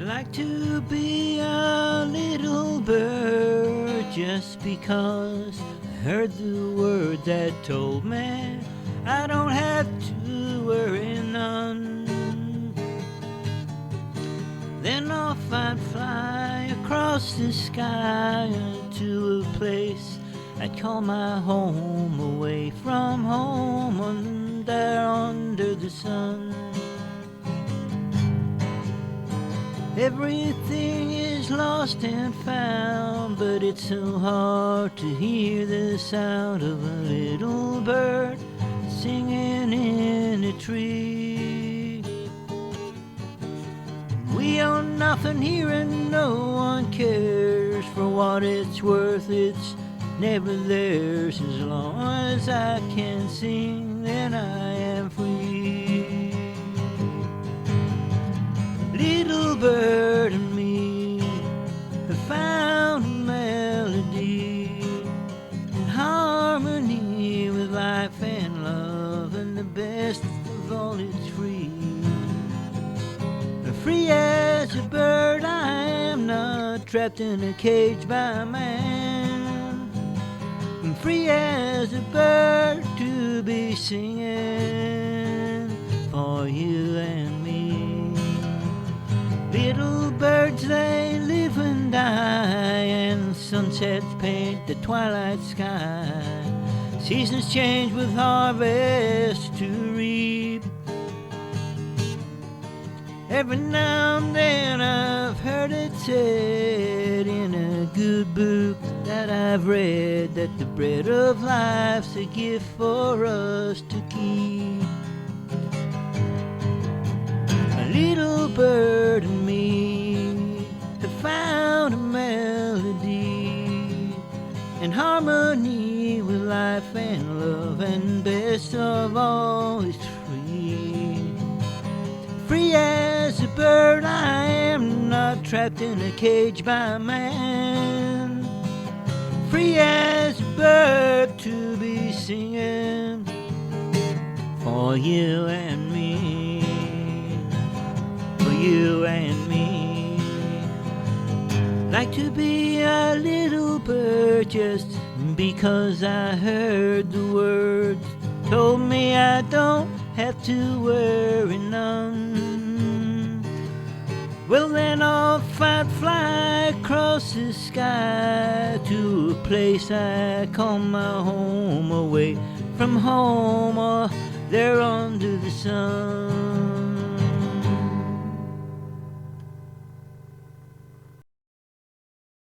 like to be a little bird just because I heard the word that told me I don't have to worry none. Then off I'd fly across the sky to a place I'd call my home, away from home under the sun. Everything is lost and found, but it's so hard to hear the sound of a little bird singing in a tree. We own nothing here and no one cares. For what it's worth, it's never theirs. As long as I can sing, then I am free. Little bird and me have found a melody in harmony with life and love, and the best of all, it's free. Free as a bird, I am not trapped in a cage by man. I'm free as a bird to be singing for you and me. Little birds, they live and die, and sunsets paint the twilight sky. Seasons change with harvest to reap. Every now and then I've heard it said in a good book that I've read that the bread of life's a gift for us to keep. A little bird and me have found a melody in harmony with life and love, and best of all, it's free. Free as a bird, I am not trapped in a cage by man. Free as a bird to be singing for you and me. For you and me. Like to be a little bird just because I heard the words told me I don't have to worry none. Well, then off I'd fly across the sky to a place I call my home, away from home, or there under the sun.